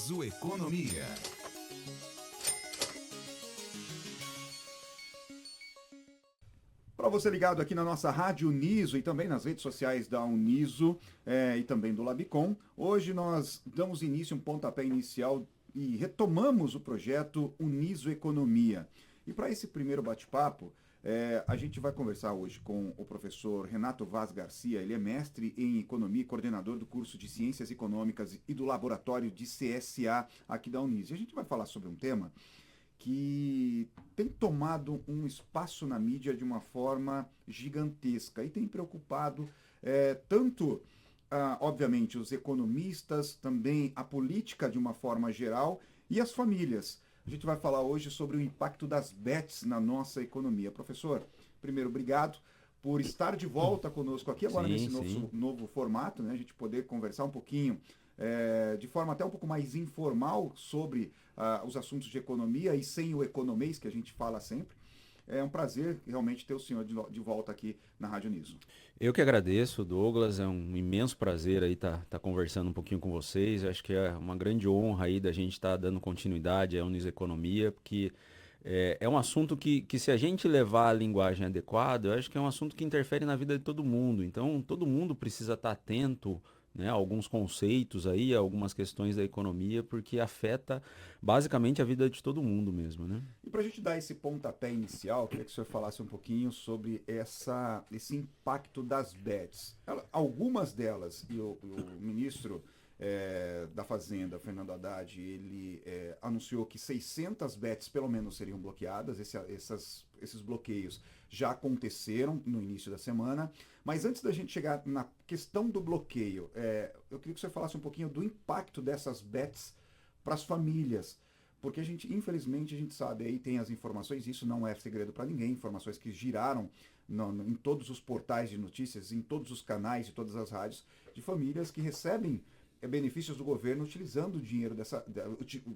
Uniso Economia. Para você ligado aqui na nossa Rádio Uniso e também nas redes sociais da Uniso e também do Labicom, hoje nós damos início, um pontapé inicial e retomamos o projeto Uniso Economia. E para esse primeiro bate-papo, a gente vai conversar hoje com o professor Renato Vaz Garcia. Ele é mestre em Economia e coordenador do curso de Ciências Econômicas e do Laboratório de CSA aqui da Uniso. E a gente vai falar sobre um tema que tem tomado um espaço na mídia de uma forma gigantesca e tem preocupado tanto, obviamente, os economistas, também a política de uma forma geral e as famílias. A gente vai falar hoje sobre o impacto das bets na nossa economia. Professor, primeiro, obrigado por estar de volta conosco aqui agora Sim, nesse sim. novo formato, né? A gente poder conversar um pouquinho de forma até um pouco mais informal sobre os assuntos de economia e sem o economês que a gente fala sempre. É um prazer realmente ter o senhor de volta aqui na Rádio Niso. Eu que agradeço, Douglas. É um imenso prazer aí estar conversando um pouquinho com vocês. Eu acho que é uma grande honra aí da gente estar dando continuidade à Uniso Economia, porque é um assunto que se a gente levar a linguagem adequada, eu acho que é um assunto que interfere na vida de todo mundo. Então, todo mundo precisa estar atento, né, a alguns conceitos aí, a algumas questões da economia, porque afeta basicamente a vida de todo mundo mesmo, né? E para a gente dar esse pontapé inicial, queria que o senhor falasse um pouquinho sobre esse impacto das bets. Algumas delas, e o ministro da Fazenda, Fernando Haddad, ele anunciou que 600 bets pelo menos seriam bloqueadas. Esses bloqueios já aconteceram no início da semana. Mas antes da gente chegar na questão do bloqueio, eu queria que o senhor falasse um pouquinho do impacto dessas bets para as famílias. Porque infelizmente, a gente sabe, aí tem as informações, isso não é segredo para ninguém, informações que giraram em todos os portais de notícias, em todos os canais, de todas as rádios, de famílias que recebem benefícios do governo utilizando o dinheiro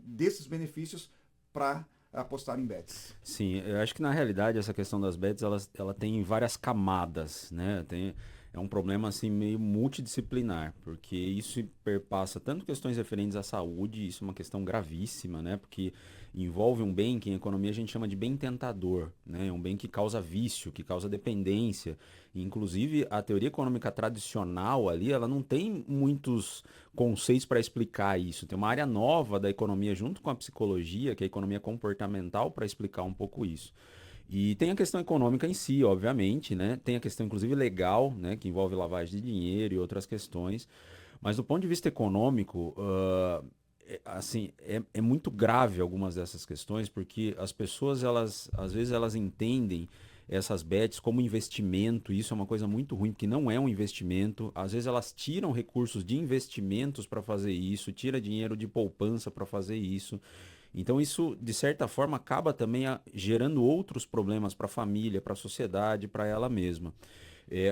desses benefícios para apostar em bets. Sim, eu acho que na realidade essa questão das bets ela tem várias camadas, né? É um problema assim meio multidisciplinar, porque isso perpassa tanto questões referentes à saúde, isso é uma questão gravíssima, né? Porque envolve um bem que em economia a gente chama de bem tentador, né? É um bem que causa vício, que causa dependência. E, inclusive a teoria econômica tradicional ali, ela não tem muitos conceitos para explicar isso. Tem uma área nova da economia junto com a psicologia, que é a economia comportamental, para explicar um pouco isso. E tem a questão econômica em si, obviamente, né? Tem a questão, inclusive, legal, né? Que envolve lavagem de dinheiro e outras questões. Mas do ponto de vista econômico, assim, é muito grave algumas dessas questões, porque as pessoas, às vezes, elas entendem essas bets como investimento, e isso é uma coisa muito ruim, porque não é um investimento. Às vezes elas tiram recursos de investimentos para fazer isso, tira dinheiro de poupança para fazer isso. Então isso, de certa forma, acaba também gerando outros problemas para a família, para a sociedade, para ela mesma.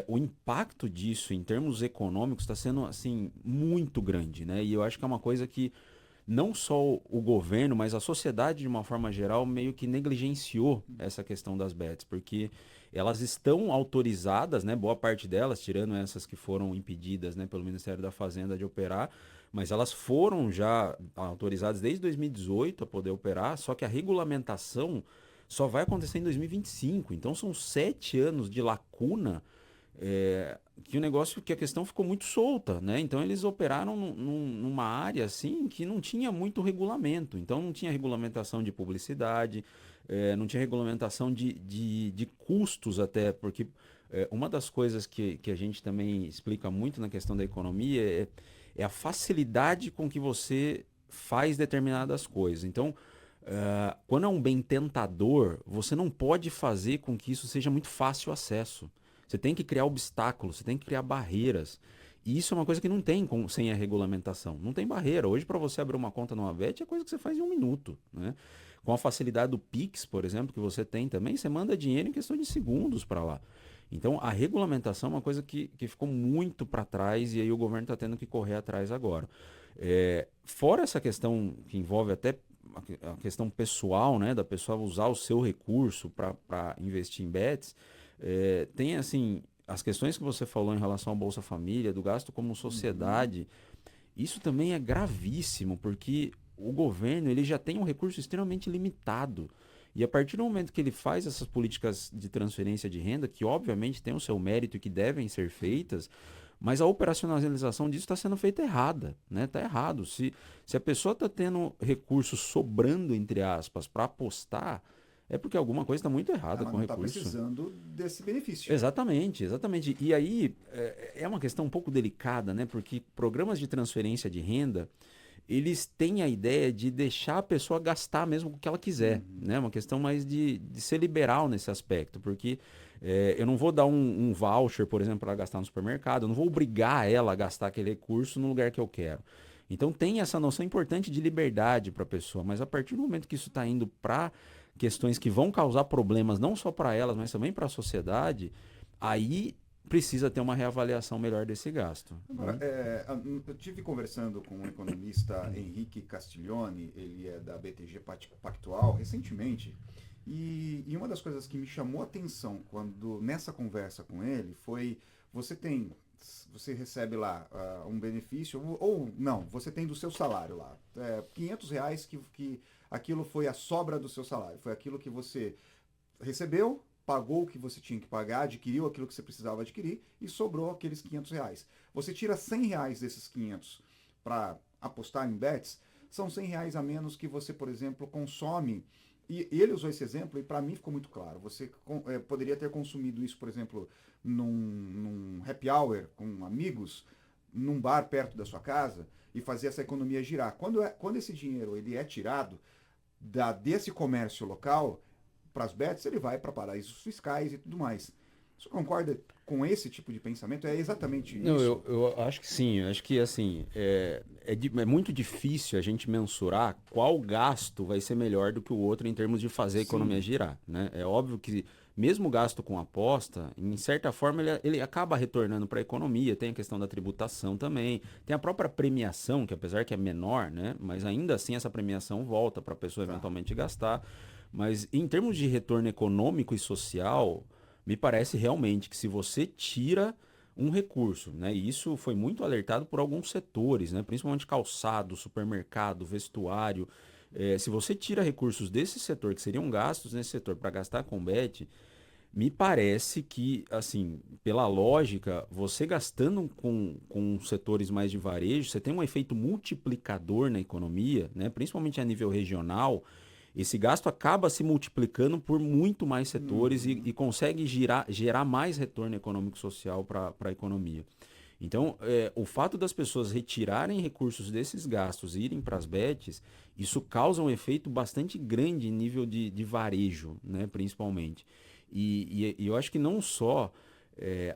O impacto disso em termos econômicos está sendo assim muito grande, né? E eu acho que é uma coisa que não só o governo, mas a sociedade de uma forma geral meio que negligenciou essa questão das bets, porque elas estão autorizadas, né, boa parte delas, tirando essas que foram impedidas, né, pelo Ministério da Fazenda de operar, mas elas foram já autorizadas desde 2018 a poder operar, só que a regulamentação só vai acontecer em 2025, então são 7 anos de lacuna que o negócio, que a questão ficou muito solta, né? Então eles operaram numa área assim que não tinha muito regulamento. Então não tinha regulamentação de publicidade, não tinha regulamentação de custos até, porque uma das coisas que a gente também explica muito na questão da economia é a facilidade com que você faz determinadas coisas. Então, quando é um bem tentador, você não pode fazer com que isso seja muito fácil acesso. Você tem que criar obstáculos, você tem que criar barreiras. E isso é uma coisa que não tem sem a regulamentação. Não tem barreira. Hoje, para você abrir uma conta numa Bet, é coisa que você faz em 1 minuto. Né? Com a facilidade do Pix, por exemplo, que você tem também, você manda dinheiro em questão de segundos para lá. Então, a regulamentação é uma coisa que ficou muito para trás e aí o governo está tendo que correr atrás agora. Fora essa questão que envolve até a questão pessoal, né, da pessoa usar o seu recurso para investir em bets, tem assim as questões que você falou em relação ao Bolsa Família, do gasto como Uhum. sociedade, isso também é gravíssimo, porque o governo ele já tem um recurso extremamente limitado. E a partir do momento que ele faz essas políticas de transferência de renda, que obviamente tem o seu mérito e que devem ser feitas, mas a operacionalização disso está sendo feita errada, né? Está errado. Se a pessoa está tendo recursos sobrando, entre aspas, para apostar, é porque alguma coisa está muito errada Ela com o não está recurso. precisando desse benefício. Exatamente, exatamente. E aí é uma questão um pouco delicada, né? Porque programas de transferência de renda, eles têm a ideia de deixar a pessoa gastar mesmo o que ela quiser, né? Uma questão mais de ser liberal nesse aspecto, porque eu não vou dar um voucher, por exemplo, para gastar no supermercado, eu não vou obrigar ela a gastar aquele recurso no lugar que eu quero. Então tem essa noção importante de liberdade para a pessoa, mas a partir do momento que isso está indo para questões que vão causar problemas não só para elas, mas também para a sociedade, aí precisa ter uma reavaliação melhor desse gasto. Agora, eu tive conversando com o economista Henrique Castiglione, ele é da BTG Pactual, recentemente, e uma das coisas que me chamou a atenção quando nessa conversa com ele foi, você recebe lá um benefício, ou não, você tem do seu salário lá, R$ 500 que aquilo foi a sobra do seu salário, foi aquilo que você recebeu, pagou o que você tinha que pagar, adquiriu aquilo que você precisava adquirir e sobrou aqueles R$ 500. Você tira R$ 100 desses 500 para apostar em bets, são R$ 100 a menos que você, por exemplo, consome. E ele usou esse exemplo e para mim ficou muito claro. Você poderia ter consumido isso, por exemplo, num happy hour com amigos, num bar perto da sua casa e fazer essa economia girar. Quando esse dinheiro ele é tirado desse comércio local, para as bets, ele vai para paraísos fiscais e tudo mais. Você concorda com esse tipo de pensamento? É exatamente Não, isso? eu acho que sim. Eu acho que assim é muito difícil a gente mensurar qual gasto vai ser melhor do que o outro em termos de fazer a economia Sim. girar, né? É óbvio que mesmo o gasto com aposta, em certa forma, ele acaba retornando para a economia. Tem a questão da tributação também. Tem a própria premiação, que apesar que é menor, né? Mas ainda assim essa premiação volta para a pessoa Tá. eventualmente gastar. Mas em termos de retorno econômico e social, me parece realmente que se você tira um recurso, né? E isso foi muito alertado por alguns setores, né? Principalmente calçado, supermercado, vestuário. Se você tira recursos desse setor, que seriam gastos nesse setor, para gastar com bet, me parece que, assim, pela lógica, você gastando com setores mais de varejo, você tem um efeito multiplicador na economia, né? Principalmente a nível regional. Esse gasto acaba se multiplicando por muito mais setores e consegue gerar mais retorno econômico e social para a economia. Então, o fato das pessoas retirarem recursos desses gastos e irem para as bets, isso causa um efeito bastante grande em nível de varejo, né, principalmente. E eu acho que não só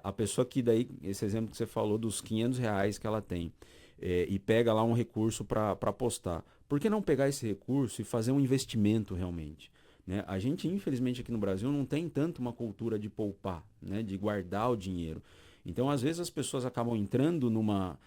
a pessoa que daí, esse exemplo que você falou dos R$ 500 que ela tem, e pega lá um recurso para apostar. Por que não pegar esse recurso e fazer um investimento realmente? Né? A gente, infelizmente, aqui no Brasil não tem tanto uma cultura de poupar, né? De guardar o dinheiro. Então, às vezes, as pessoas acabam entrando numa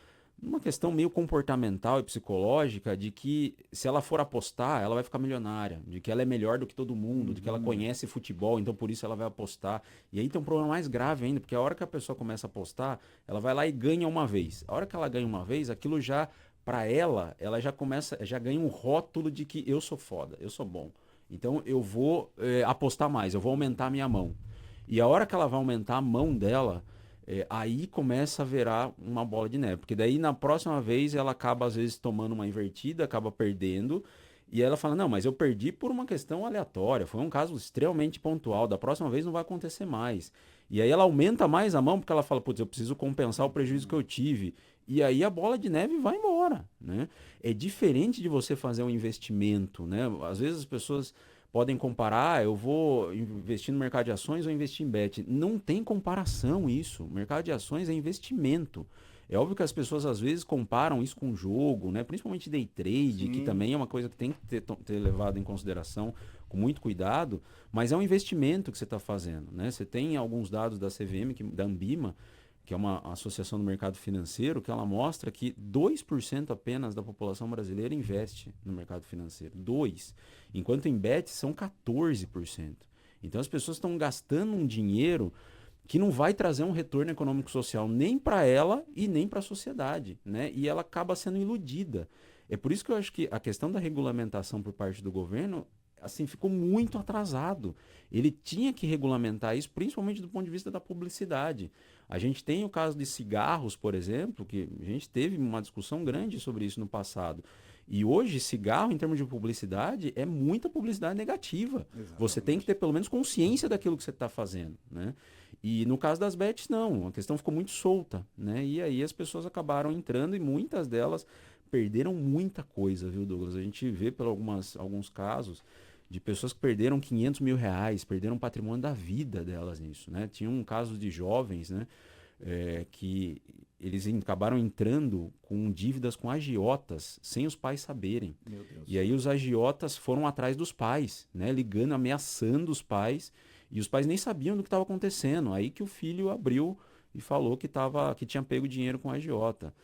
questão meio comportamental e psicológica de que se ela for apostar, ela vai ficar milionária, de que ela é melhor do que todo mundo, de que ela conhece futebol, então por isso ela vai apostar. E aí tem um problema mais grave ainda, porque a hora que a pessoa começa a apostar, ela vai lá e ganha uma vez. A hora que ela ganha uma vez, aquilo já, para ela já ganha um rótulo de que eu sou foda, eu sou bom. Então eu vou apostar mais, eu vou aumentar a minha mão. E a hora que ela vai aumentar a mão dela, aí começa a virar uma bola de neve. Porque daí na próxima vez ela acaba às vezes tomando uma invertida, acaba perdendo. E aí ela fala, não, mas eu perdi por uma questão aleatória. Foi um caso extremamente pontual. Da próxima vez não vai acontecer mais. E aí ela aumenta mais a mão porque ela fala, putz, eu preciso compensar o prejuízo que eu tive. E aí a bola de neve vai embora, né? É diferente de você fazer um investimento, né? Às vezes as pessoas podem comparar, eu vou investir no mercado de ações ou investir em bet. Não tem comparação isso. O mercado de ações é investimento. É óbvio que as pessoas às vezes comparam isso com jogo, né? Principalmente day trade, que Sim. também é uma coisa que tem que ter levado em consideração com muito cuidado, mas é um investimento que você está fazendo, né? Você tem alguns dados da CVM, da Ambima, que é uma associação do mercado financeiro, que ela mostra que 2% apenas da população brasileira investe no mercado financeiro. 2%. Enquanto em bet são 14%. Então as pessoas estão gastando um dinheiro que não vai trazer um retorno econômico social nem para ela e nem para a sociedade, né? E ela acaba sendo iludida. É por isso que eu acho que a questão da regulamentação por parte do governo, assim, ficou muito atrasado. Ele tinha que regulamentar isso, principalmente do ponto de vista da publicidade. A gente tem o caso de cigarros, por exemplo, que a gente teve uma discussão grande sobre isso no passado. E hoje, cigarro, em termos de publicidade, é muita publicidade negativa. Você tem que ter pelo menos consciência daquilo que você está fazendo, né? E no caso das bets, não. A questão ficou muito solta, né? E aí as pessoas acabaram entrando e muitas delas perderam muita coisa, viu, Douglas? A gente vê por alguns casos de pessoas que perderam 500 mil reais, perderam o patrimônio da vida delas nisso, né? Tinha um caso de jovens, né? Que eles acabaram entrando com dívidas com agiotas, sem os pais saberem. Meu Deus. E aí os agiotas foram atrás dos pais, né? Ligando, ameaçando os pais, e os pais nem sabiam do que estava acontecendo. Aí que o filho abriu e falou que tinha pego dinheiro com agiota.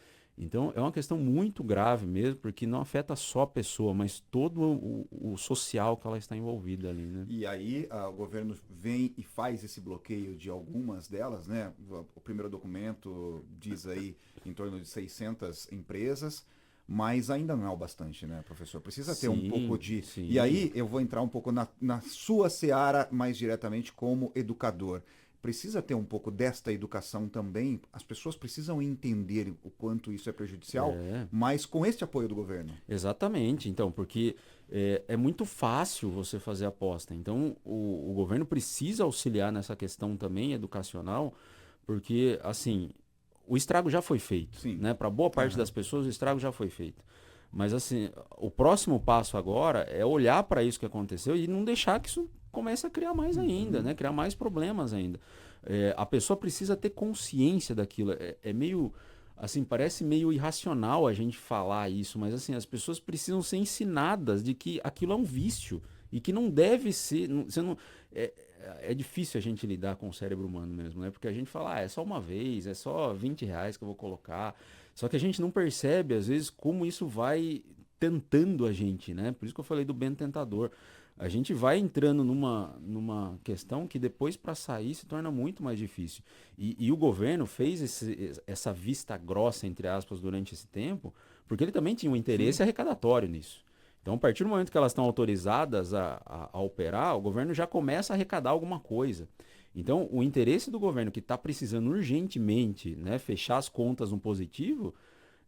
Então, é uma questão muito grave mesmo, porque não afeta só a pessoa, mas todo o social que ela está envolvida ali, né? E aí o governo vem e faz esse bloqueio de algumas delas, né? O primeiro documento diz aí em torno de 600 empresas, mas ainda não é o bastante, né, professor? Precisa ter um pouco de... Sim. E aí eu vou entrar um pouco na sua seara mais diretamente como educador. Precisa ter um pouco desta educação também. As pessoas precisam entender o quanto isso é prejudicial, mas com este apoio do governo. Exatamente, então, porque é muito fácil você fazer aposta. Então, o governo precisa auxiliar nessa questão também educacional, porque, assim, o estrago já foi feito, Sim. né? Para boa parte das pessoas, o estrago já foi feito. Mas, assim, o próximo passo agora é olhar para isso que aconteceu e não deixar que isso comece a criar mais ainda, né? Criar mais problemas ainda. A pessoa precisa ter consciência daquilo. É meio, assim, parece meio irracional a gente falar isso, mas, assim, as pessoas precisam ser ensinadas de que aquilo é um vício e que não deve ser... Você não, é difícil a gente lidar com o cérebro humano mesmo, né? Porque a gente fala, é só uma vez, é só 20 reais que eu vou colocar. Só que a gente não percebe, às vezes, como isso vai tentando a gente, né? Por isso que eu falei do Bento Tentador. A gente vai entrando numa questão que depois para sair se torna muito mais difícil. E o governo fez essa vista grossa, entre aspas, durante esse tempo, porque ele também tinha um interesse arrecadatório nisso. Então, a partir do momento que elas estão autorizadas a operar, o governo já começa a arrecadar alguma coisa. Então, o interesse do governo que está precisando urgentemente, né, fechar as contas no positivo,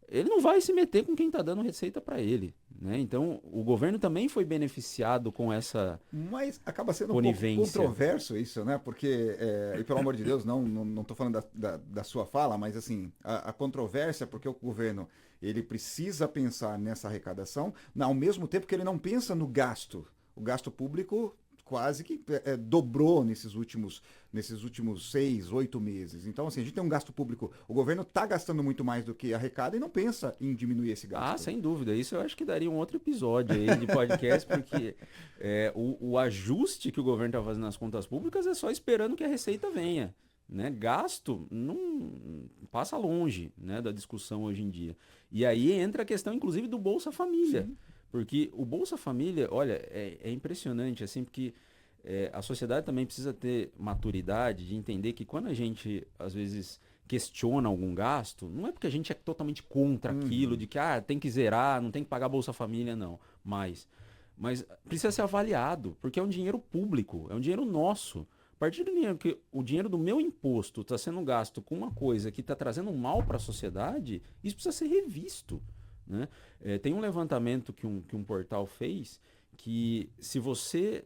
ele não vai se meter com quem está dando receita para ele, né? Então, o governo também foi beneficiado com essa Mas acaba sendo conivência. Um pouco controverso isso, né? Porque, e pelo amor de Deus, não estou falando da sua fala, mas assim, a controvérsia, porque o governo ele precisa pensar nessa arrecadação, ao mesmo tempo que ele não pensa no gasto. O gasto público quase que dobrou nesses últimos 6, 8 meses. Então, assim, a gente tem um gasto público, o governo está gastando muito mais do que arrecada e não pensa em diminuir esse gasto. Ah, sem dúvida. Isso eu acho que daria um outro episódio aí de podcast, porque o ajuste que o governo está fazendo nas contas públicas é só esperando que a receita venha, né? Gasto não passa longe, né, da discussão hoje em dia. E aí entra a questão, inclusive, do Bolsa Família. Sim. Porque o Bolsa Família, olha, é impressionante, assim, porque a sociedade também precisa ter maturidade de entender que quando a gente, às vezes, questiona algum gasto, não é porque a gente é totalmente contra aquilo, de que tem que zerar, não tem que pagar Bolsa Família, não. Mas precisa ser avaliado, porque é um dinheiro público, é um dinheiro nosso. A partir do dinheiro que o dinheiro do meu imposto está sendo gasto com uma coisa que está trazendo mal para a sociedade, isso precisa ser revisto, né? Tem um levantamento que um portal fez que se você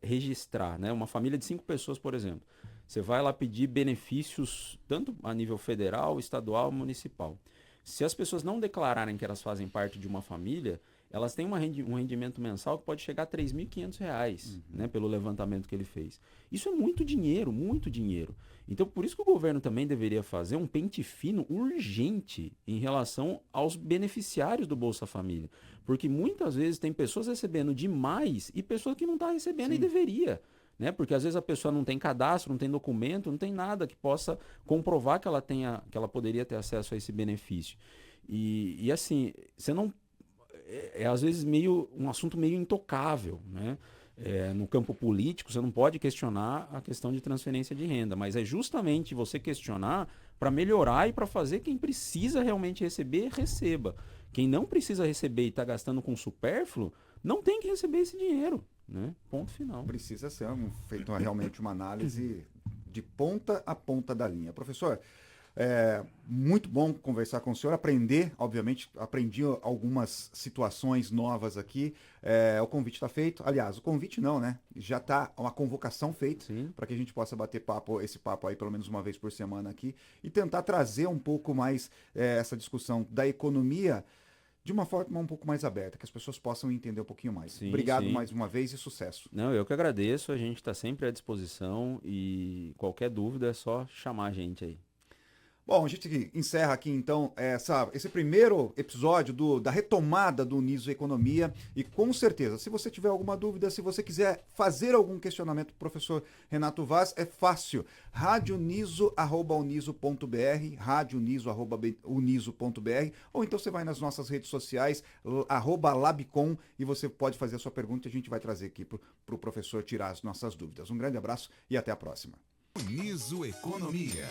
registrar, né, uma família de 5 pessoas, por exemplo, você vai lá pedir benefícios tanto a nível federal, estadual, municipal. Se as pessoas não declararem que elas fazem parte de uma família, elas têm um rendimento mensal que pode chegar a R$ 3.500, né, pelo levantamento que ele fez. Isso é muito dinheiro, muito dinheiro. Então, por isso que o governo também deveria fazer um pente fino urgente em relação aos beneficiários do Bolsa Família. Porque muitas vezes tem pessoas recebendo demais e pessoas que não estão recebendo e deveria. Né? Porque às vezes a pessoa não tem cadastro, não tem documento, não tem nada que possa comprovar que ela poderia ter acesso a esse benefício. E assim, você não... às vezes um assunto meio intocável, né? No campo político, você não pode questionar a questão de transferência de renda, mas é justamente você questionar para melhorar e para fazer quem precisa realmente receber, receba. Quem não precisa receber e está gastando com supérfluo, não tem que receber esse dinheiro, né? Ponto final. Precisa ser feito realmente uma análise de ponta a ponta da linha. Professor, muito bom conversar com o senhor, aprender, obviamente, aprendi algumas situações novas aqui. O convite está feito. Aliás, o convite não, né? Já está uma convocação feita para que a gente possa bater esse papo aí pelo menos uma vez por semana aqui e tentar trazer um pouco mais essa discussão da economia de uma forma um pouco mais aberta, que as pessoas possam entender um pouquinho mais. Sim, Obrigado sim. mais uma vez e sucesso. Não, eu que agradeço, a gente está sempre à disposição e qualquer dúvida é só chamar a gente aí. Bom, a gente encerra aqui então esse primeiro episódio da retomada do Uniso Economia e com certeza, se você tiver alguma dúvida, se você quiser fazer algum questionamento para o professor Renato Vaz, é fácil, radioniso@uniso.br, radioniso@uniso.br, ou então você vai nas nossas redes sociais, @labicom, e você pode fazer a sua pergunta e a gente vai trazer aqui para o professor tirar as nossas dúvidas. Um grande abraço e até a próxima. Uniso Economia.